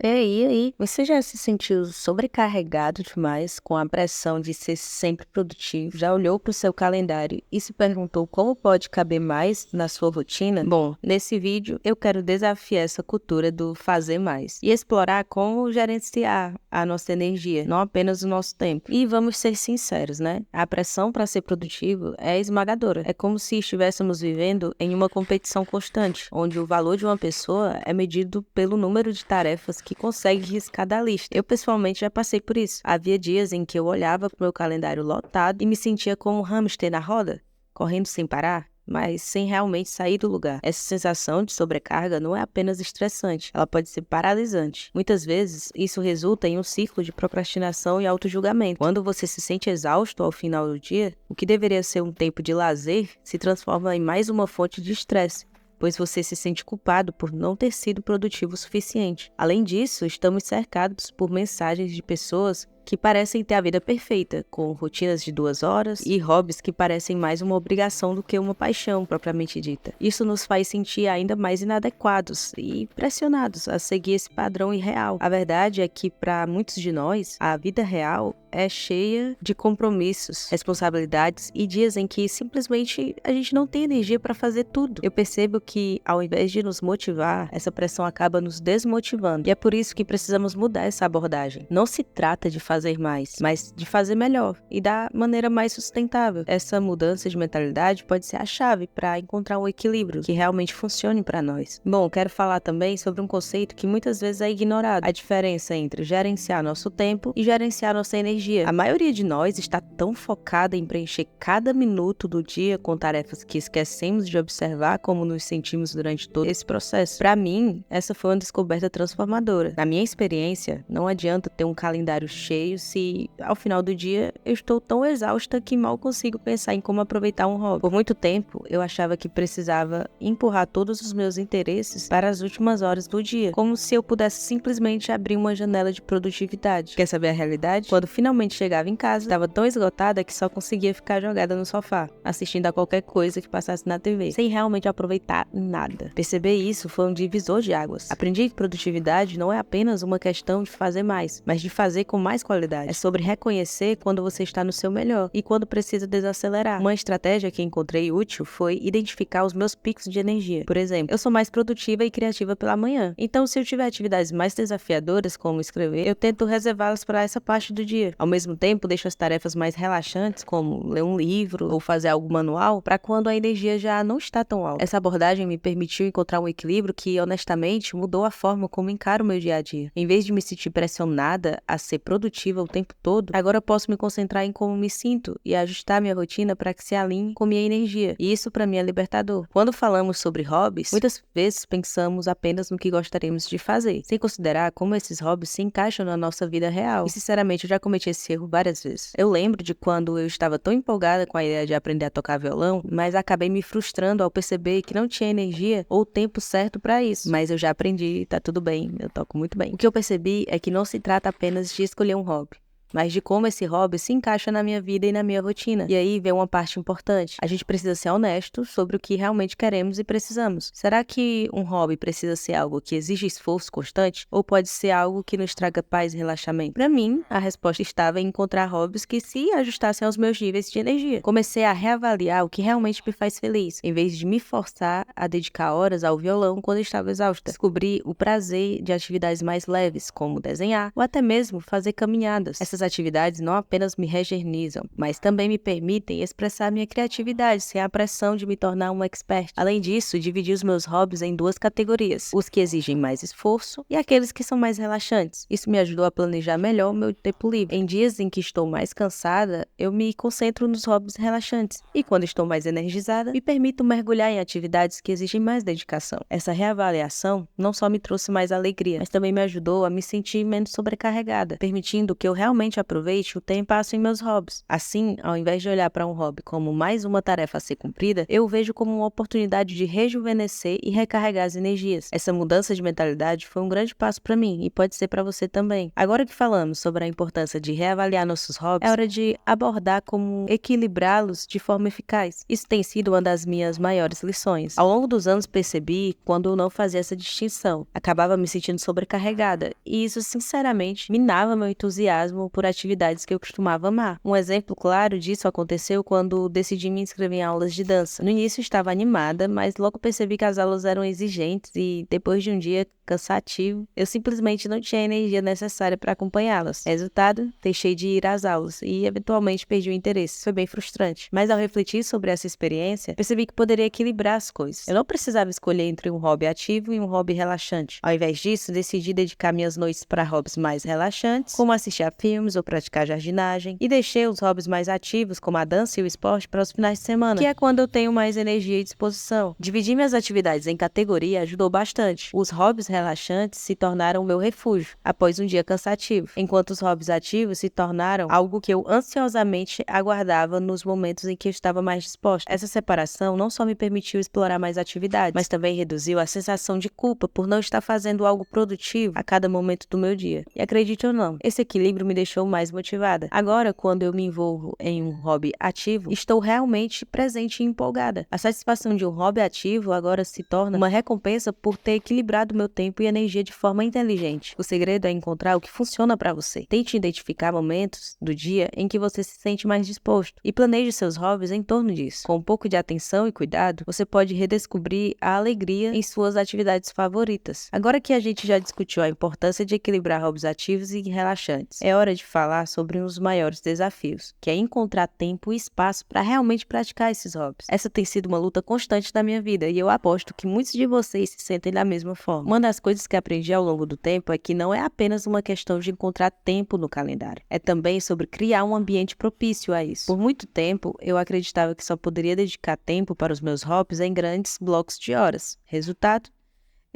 Ei, e aí, você já se sentiu sobrecarregado demais com a pressão de ser sempre produtivo? Já olhou para o seu calendário e se perguntou como pode caber mais na sua rotina? Bom, nesse vídeo eu quero desafiar essa cultura do fazer mais e explorar como gerenciar a nossa energia, não apenas o nosso tempo. E vamos ser sinceros, né? A pressão para ser produtivo é esmagadora. É como se estivéssemos vivendo em uma competição constante, onde o valor de uma pessoa é medido pelo número de tarefas que consegue riscar da lista. Eu, pessoalmente, já passei por isso. Havia dias em que eu olhava para o meu calendário lotado e me sentia como um hamster na roda, correndo sem parar, mas sem realmente sair do lugar. Essa sensação de sobrecarga não é apenas estressante, ela pode ser paralisante. Muitas vezes, isso resulta em um ciclo de procrastinação e autojulgamento. Quando você se sente exausto ao final do dia, o que deveria ser um tempo de lazer se transforma em mais uma fonte de estresse, pois você se sente culpado por não ter sido produtivo o suficiente. Além disso, estamos cercados por mensagens de pessoas que parecem ter a vida perfeita, com rotinas de 2 horas e hobbies que parecem mais uma obrigação do que uma paixão propriamente dita. Isso nos faz sentir ainda mais inadequados e pressionados a seguir esse padrão irreal. A verdade é que, para muitos de nós, a vida real é cheia de compromissos, responsabilidades e dias em que simplesmente a gente não tem energia para fazer tudo. Eu percebo que, ao invés de nos motivar, essa pressão acaba nos desmotivando. E é por isso que precisamos mudar essa abordagem. Não se trata de fazer mais, mas de fazer melhor e da maneira mais sustentável. Essa mudança de mentalidade pode ser a chave para encontrar um equilíbrio que realmente funcione para nós. Bom, quero falar também sobre um conceito que muitas vezes é ignorado: a diferença entre gerenciar nosso tempo e gerenciar nossa energia. A maioria de nós está tão focada em preencher cada minuto do dia com tarefas que esquecemos de observar como nos sentimos durante todo esse processo. Para mim, essa foi uma descoberta transformadora. Na minha experiência, não adianta ter um calendário cheio se, ao final do dia, eu estou tão exausta que mal consigo pensar em como aproveitar um hobby. Por muito tempo, eu achava que precisava empurrar todos os meus interesses para as últimas horas do dia, como se eu pudesse simplesmente abrir uma janela de produtividade. Quer saber a realidade? Quando finalmente chegava em casa, estava tão esgotada que só conseguia ficar jogada no sofá, assistindo a qualquer coisa que passasse na TV, sem realmente aproveitar nada. Perceber isso foi um divisor de águas. Aprendi que produtividade não é apenas uma questão de fazer mais, mas de fazer com mais qualidade. É sobre reconhecer quando você está no seu melhor e quando precisa desacelerar. Uma estratégia que encontrei útil foi identificar os meus picos de energia. Por exemplo, eu sou mais produtiva e criativa pela manhã, então se eu tiver atividades mais desafiadoras, como escrever, eu tento reservá-las para essa parte do dia. Ao mesmo tempo, deixo as tarefas mais relaxantes, como ler um livro ou fazer algo manual, para quando a energia já não está tão alta. Essa abordagem me permitiu encontrar um equilíbrio que, honestamente, mudou a forma como encaro o meu dia a dia. Em vez de me sentir pressionada a ser produtiva o tempo todo, agora posso me concentrar em como me sinto e ajustar minha rotina para que se alinhe com minha energia. E isso, para mim, é libertador. Quando falamos sobre hobbies, muitas vezes pensamos apenas no que gostaríamos de fazer, sem considerar como esses hobbies se encaixam na nossa vida real. E, sinceramente, eu já cometi esse erro várias vezes. Eu lembro de quando eu estava tão empolgada com a ideia de aprender a tocar violão, mas acabei me frustrando ao perceber que não tinha energia ou tempo certo para isso. Mas eu já aprendi, tá tudo bem, eu toco muito bem. O que eu percebi é que não se trata apenas de escolher um hobby, mas de como esse hobby se encaixa na minha vida e na minha rotina. E aí vem uma parte importante. A gente precisa ser honesto sobre o que realmente queremos e precisamos. Será que um hobby precisa ser algo que exige esforço constante? Ou pode ser algo que nos traga paz e relaxamento? Para mim, a resposta estava em encontrar hobbies que se ajustassem aos meus níveis de energia. Comecei a reavaliar o que realmente me faz feliz, em vez de me forçar a dedicar horas ao violão quando estava exausta. Descobri o prazer de atividades mais leves, como desenhar ou até mesmo fazer caminhadas. Essas atividades não apenas me regenizam, mas também me permitem expressar minha criatividade sem a pressão de me tornar um expert. Além disso, dividi os meus hobbies em duas categorias: os que exigem mais esforço e aqueles que são mais relaxantes. Isso me ajudou a planejar melhor o meu tempo livre. Em dias em que estou mais cansada, eu me concentro nos hobbies relaxantes, e quando estou mais energizada, me permito mergulhar em atividades que exigem mais dedicação. Essa reavaliação não só me trouxe mais alegria, mas também me ajudou a me sentir menos sobrecarregada, permitindo que eu realmente realmente aproveite o tempo e passo em meus hobbies. Assim, ao invés de olhar para um hobby como mais uma tarefa a ser cumprida, eu o vejo como uma oportunidade de rejuvenescer e recarregar as energias. Essa mudança de mentalidade foi um grande passo para mim e pode ser para você também. Agora que falamos sobre a importância de reavaliar nossos hobbies, é hora de abordar como equilibrá-los de forma eficaz. Isso tem sido uma das minhas maiores lições. Ao longo dos anos percebi quando eu não fazia essa distinção. Acabava me sentindo sobrecarregada e isso sinceramente minava meu entusiasmo por atividades que eu costumava amar. Um exemplo claro disso aconteceu quando decidi me inscrever em aulas de dança. No início estava animada, mas logo percebi que as aulas eram exigentes e depois de um dia cansativo, eu simplesmente não tinha a energia necessária para acompanhá-las. Resultado, deixei de ir às aulas e eventualmente perdi o interesse. Foi bem frustrante. Mas ao refletir sobre essa experiência, percebi que poderia equilibrar as coisas. Eu não precisava escolher entre um hobby ativo e um hobby relaxante. Ao invés disso, decidi dedicar minhas noites para hobbies mais relaxantes, como assistir a filmes ou praticar jardinagem, e deixei os hobbies mais ativos, como a dança e o esporte, para os finais de semana, que é quando eu tenho mais energia e disposição. Dividir minhas atividades em categoria ajudou bastante. Os hobbies relaxantes se tornaram meu refúgio após um dia cansativo, enquanto os hobbies ativos se tornaram algo que eu ansiosamente aguardava nos momentos em que eu estava mais disposta. Essa separação não só me permitiu explorar mais atividades, mas também reduziu a sensação de culpa por não estar fazendo algo produtivo a cada momento do meu dia. E acredite ou não, esse equilíbrio me deixou mais motivada. Agora, quando eu me envolvo em um hobby ativo, estou realmente presente e empolgada. A satisfação de um hobby ativo agora se torna uma recompensa por ter equilibrado meu tempo e energia de forma inteligente. O segredo é encontrar o que funciona para você. Tente identificar momentos do dia em que você se sente mais disposto e planeje seus hobbies em torno disso. Com um pouco de atenção e cuidado, você pode redescobrir a alegria em suas atividades favoritas. Agora que a gente já discutiu a importância de equilibrar hobbies ativos e relaxantes, é hora de falar sobre um dos maiores desafios, que é encontrar tempo e espaço para realmente praticar esses hobbies. Essa tem sido uma luta constante na minha vida e eu aposto que muitos de vocês se sentem da mesma forma. Uma das coisas que aprendi ao longo do tempo é que não é apenas uma questão de encontrar tempo no calendário. É também sobre criar um ambiente propício a isso. Por muito tempo, eu acreditava que só poderia dedicar tempo para os meus hobbies em grandes blocos de horas. Resultado?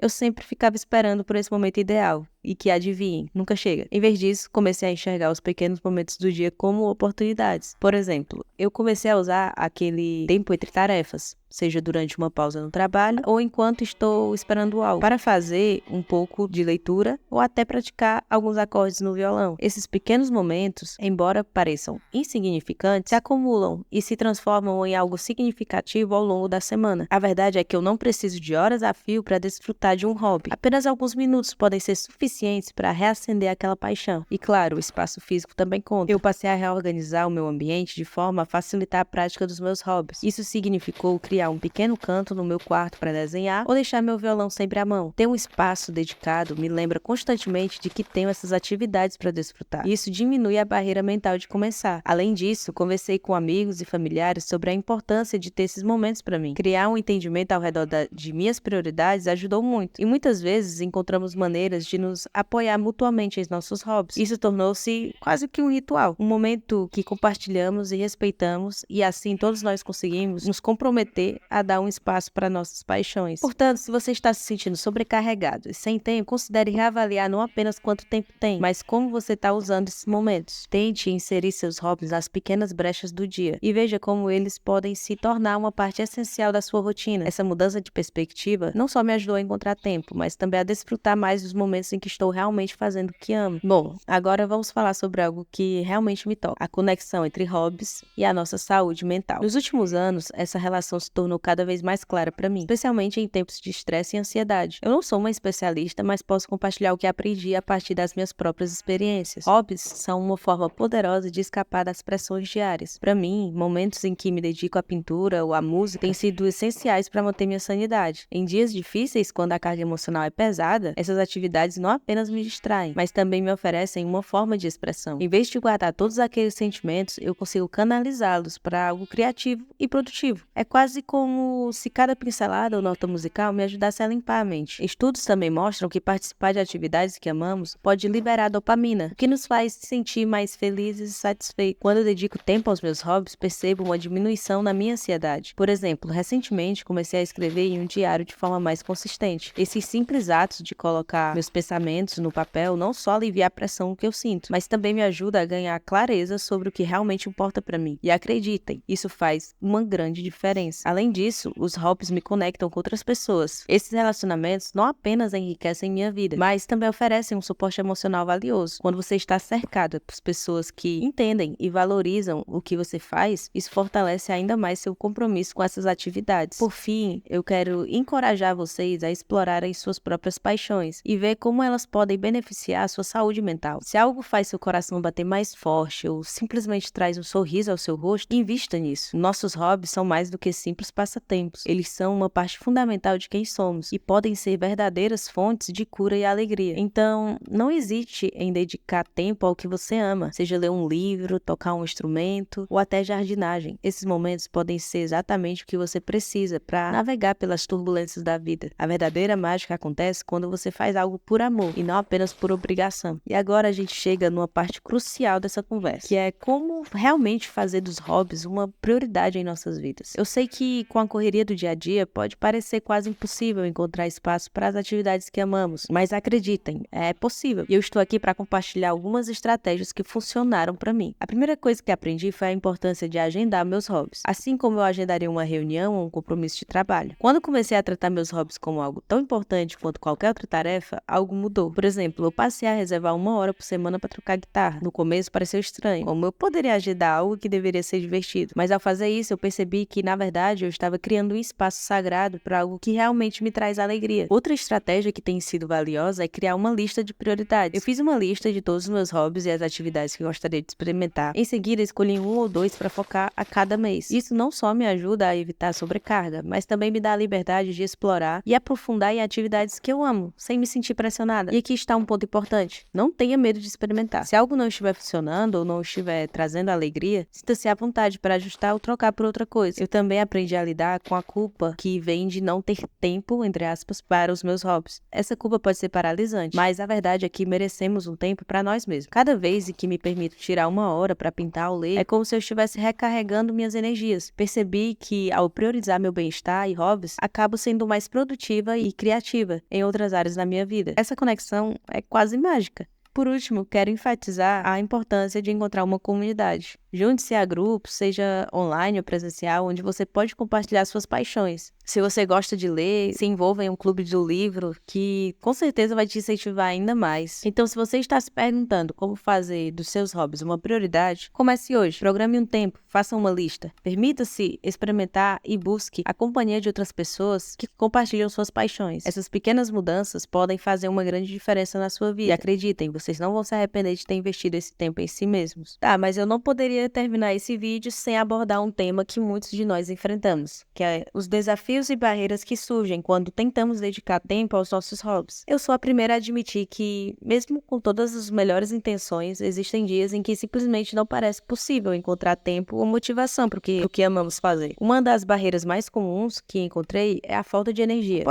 Eu sempre ficava esperando por esse momento ideal. E que, adivinhem, nunca chega. Em vez disso, comecei a enxergar os pequenos momentos do dia como oportunidades. Por exemplo, eu comecei a usar aquele tempo entre tarefas, seja durante uma pausa no trabalho ou enquanto estou esperando algo, para fazer um pouco de leitura ou até praticar alguns acordes no violão. Esses pequenos momentos, embora pareçam insignificantes, se acumulam e se transformam em algo significativo ao longo da semana. A verdade é que eu não preciso de horas a fio para desfrutar de um hobby. Apenas alguns minutos podem ser suficientes para reacender aquela paixão. E claro, o espaço físico também conta. Eu passei a reorganizar o meu ambiente de forma a facilitar a prática dos meus hobbies. Isso significou criar um pequeno canto no meu quarto para desenhar ou deixar meu violão sempre à mão. Ter um espaço dedicado me lembra constantemente de que tenho essas atividades para desfrutar. E isso diminui a barreira mental de começar. Além disso, conversei com amigos e familiares sobre a importância de ter esses momentos para mim. Criar um entendimento ao redor de minhas prioridades ajudou muito. E muitas vezes encontramos maneiras de nos apoiar mutuamente em nossos hobbies. Isso tornou-se quase que um ritual, um momento que compartilhamos e respeitamos, e assim todos nós conseguimos nos comprometer a dar um espaço para nossas paixões. Portanto, se você está se sentindo sobrecarregado e sem tempo, considere reavaliar não apenas quanto tempo tem, mas como você está usando esses momentos. Tente inserir seus hobbies nas pequenas brechas do dia e veja como eles podem se tornar uma parte essencial da sua rotina. Essa mudança de perspectiva não só me ajudou a encontrar tempo, mas também a desfrutar mais dos momentos em que estou realmente fazendo o que amo. Bom, agora vamos falar sobre algo que realmente me toca: a conexão entre hobbies e a nossa saúde mental. Nos últimos anos, essa relação se tornou cada vez mais clara para mim, especialmente em tempos de estresse e ansiedade. Eu não sou uma especialista, mas posso compartilhar o que aprendi a partir das minhas próprias experiências. Hobbies são uma forma poderosa de escapar das pressões diárias. Para mim, momentos em que me dedico à pintura ou à música têm sido essenciais para manter minha sanidade. Em dias difíceis, quando a carga emocional é pesada, essas atividades não apenas me distraem, mas também me oferecem uma forma de expressão. Em vez de guardar todos aqueles sentimentos, eu consigo canalizá-los para algo criativo e produtivo. É quase como se cada pincelada ou nota musical me ajudasse a limpar a mente. Estudos também mostram que participar de atividades que amamos pode liberar dopamina, o que nos faz sentir mais felizes e satisfeitos. Quando eu dedico tempo aos meus hobbies, percebo uma diminuição na minha ansiedade. Por exemplo, recentemente comecei a escrever em um diário de forma mais consistente. Esses simples atos de colocar meus pensamentos pensamentos no papel não só alivia a pressão que eu sinto, mas também me ajuda a ganhar clareza sobre o que realmente importa para mim. E acreditem, isso faz uma grande diferença. Além disso, os hobbies me conectam com outras pessoas. Esses relacionamentos não apenas enriquecem minha vida, mas também oferecem um suporte emocional valioso. Quando você está cercado por pessoas que entendem e valorizam o que você faz, isso fortalece ainda mais seu compromisso com essas atividades. Por fim, eu quero encorajar vocês a explorarem suas próprias paixões e ver como elas podem beneficiar a sua saúde mental. Se algo faz seu coração bater mais forte ou simplesmente traz um sorriso ao seu rosto, invista nisso. Nossos hobbies são mais do que simples passatempos. Eles são uma parte fundamental de quem somos e podem ser verdadeiras fontes de cura e alegria. Então, não hesite em dedicar tempo ao que você ama, seja ler um livro, tocar um instrumento ou até jardinagem. Esses momentos podem ser exatamente o que você precisa para navegar pelas turbulências da vida. A verdadeira mágica acontece quando você faz algo por amor e não apenas por obrigação. E agora a gente chega numa parte crucial dessa conversa, que é como realmente fazer dos hobbies uma prioridade em nossas vidas. Eu sei que com a correria do dia a dia pode parecer quase impossível encontrar espaço para as atividades que amamos, mas acreditem, é possível. E eu estou aqui para compartilhar algumas estratégias que funcionaram para mim. A primeira coisa que aprendi foi a importância de agendar meus hobbies, assim como eu agendaria uma reunião ou um compromisso de trabalho. Quando comecei a tratar meus hobbies como algo tão importante quanto qualquer outra tarefa, algo mudou. Por exemplo, eu passei a reservar 1 hora por semana para trocar guitarra. No começo pareceu estranho, como eu poderia agendar algo que deveria ser divertido. Mas ao fazer isso, eu percebi que, na verdade, eu estava criando um espaço sagrado para algo que realmente me traz alegria. Outra estratégia que tem sido valiosa é criar uma lista de prioridades. Eu fiz uma lista de todos os meus hobbies e as atividades que eu gostaria de experimentar. Em seguida, escolhi 1 ou 2 para focar a cada mês. Isso não só me ajuda a evitar sobrecarga, mas também me dá a liberdade de explorar e aprofundar em atividades que eu amo, sem me sentir pressionada. E aqui está um ponto importante. Não tenha medo de experimentar. Se algo não estiver funcionando ou não estiver trazendo alegria, sinta-se à vontade para ajustar ou trocar por outra coisa. Eu também aprendi a lidar com a culpa que vem de não ter tempo, entre aspas, para os meus hobbies. Essa culpa pode ser paralisante, mas a verdade é que merecemos um tempo para nós mesmos. Cada vez em que me permito tirar 1 hora para pintar ou ler, é como se eu estivesse recarregando minhas energias. Percebi que, ao priorizar meu bem-estar e hobbies, acabo sendo mais produtiva e criativa em outras áreas da minha vida. Essa conexão é quase mágica. Por último, quero enfatizar a importância de encontrar uma comunidade. Junte-se a grupos, seja online ou presencial, onde você pode compartilhar suas paixões. Se você gosta de ler, se envolva em um clube do livro, que com certeza vai te incentivar ainda mais. Então, se você está se perguntando como fazer dos seus hobbies uma prioridade, comece hoje. Programe um tempo, faça uma lista. Permita-se experimentar e busque a companhia de outras pessoas que compartilham suas paixões. Essas pequenas mudanças podem fazer uma grande diferença na sua vida. E acreditem, vocês não vão se arrepender de ter investido esse tempo em si mesmos. Tá, mas eu não poderia terminar esse vídeo sem abordar um tema que muitos de nós enfrentamos, que é os desafios e barreiras que surgem quando tentamos dedicar tempo aos nossos hobbies. Eu sou a primeira a admitir que, mesmo com todas as melhores intenções, existem dias em que simplesmente não parece possível encontrar tempo ou motivação para o que amamos fazer. Uma das barreiras mais comuns que encontrei é a falta de energia.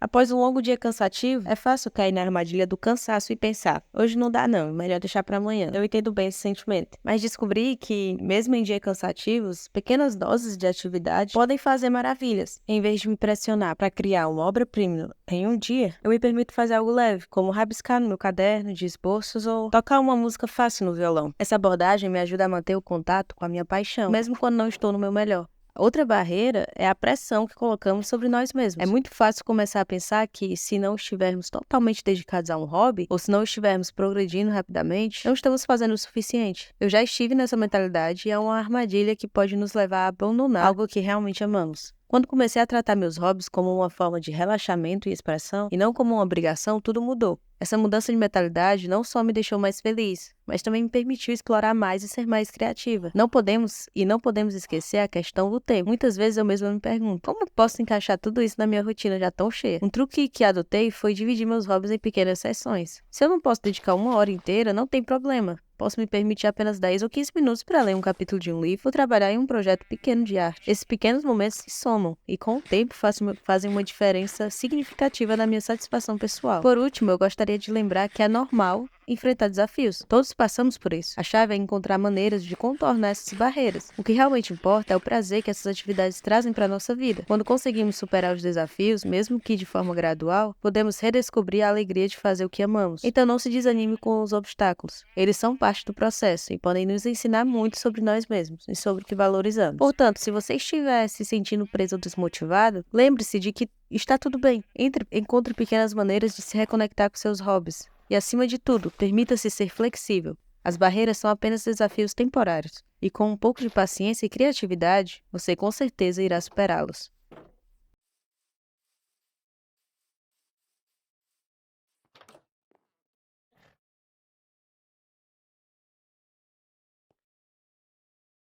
Após um longo dia cansativo, é fácil cair na armadilha do cansaço e pensar, hoje não dá não, melhor deixar para amanhã. Eu entendo bem esse sentimento. Mas descobri que, mesmo em dias cansativos, pequenas doses de atividade podem fazer maravilhas. Em vez de me pressionar para criar uma obra-prima em um dia, eu me permito fazer algo leve, como rabiscar no meu caderno de esboços ou tocar uma música fácil no violão. Essa abordagem me ajuda a manter o contato com a minha paixão, mesmo quando não estou no meu melhor. Outra barreira é a pressão que colocamos sobre nós mesmos. É muito fácil começar a pensar que, se não estivermos totalmente dedicados a um hobby, ou se não estivermos progredindo rapidamente, não estamos fazendo o suficiente. Eu já estive nessa mentalidade e é uma armadilha que pode nos levar a abandonar algo que realmente amamos. Quando comecei a tratar meus hobbies como uma forma de relaxamento e expressão, e não como uma obrigação, tudo mudou. Essa mudança de mentalidade não só me deixou mais feliz, mas também me permitiu explorar mais e ser mais criativa. Não podemos esquecer a questão do tempo. Muitas vezes eu mesma me pergunto, como eu posso encaixar tudo isso na minha rotina já tão cheia? Um truque que adotei foi dividir meus hobbies em pequenas sessões. Se eu não posso dedicar 1 hora inteira, não tem problema. Posso me permitir apenas 10 ou 15 minutos para ler um capítulo de um livro ou trabalhar em um projeto pequeno de arte. Esses pequenos momentos se somam e, com o tempo, fazem uma diferença significativa na minha satisfação pessoal. Por último, eu gostaria de lembrar que é normal enfrentar desafios. Todos passamos por isso. A chave é encontrar maneiras de contornar essas barreiras. O que realmente importa é o prazer que essas atividades trazem para a nossa vida. Quando conseguimos superar os desafios, mesmo que de forma gradual, podemos redescobrir a alegria de fazer o que amamos. Então não se desanime com os obstáculos. Eles são parte do processo e podem nos ensinar muito sobre nós mesmos e sobre o que valorizamos. Portanto, se você estiver se sentindo preso ou desmotivado, lembre-se de que está tudo bem. Encontre pequenas maneiras de se reconectar com seus hobbies. E, acima de tudo, permita-se ser flexível. As barreiras são apenas desafios temporários. E com um pouco de paciência e criatividade, você com certeza irá superá-los.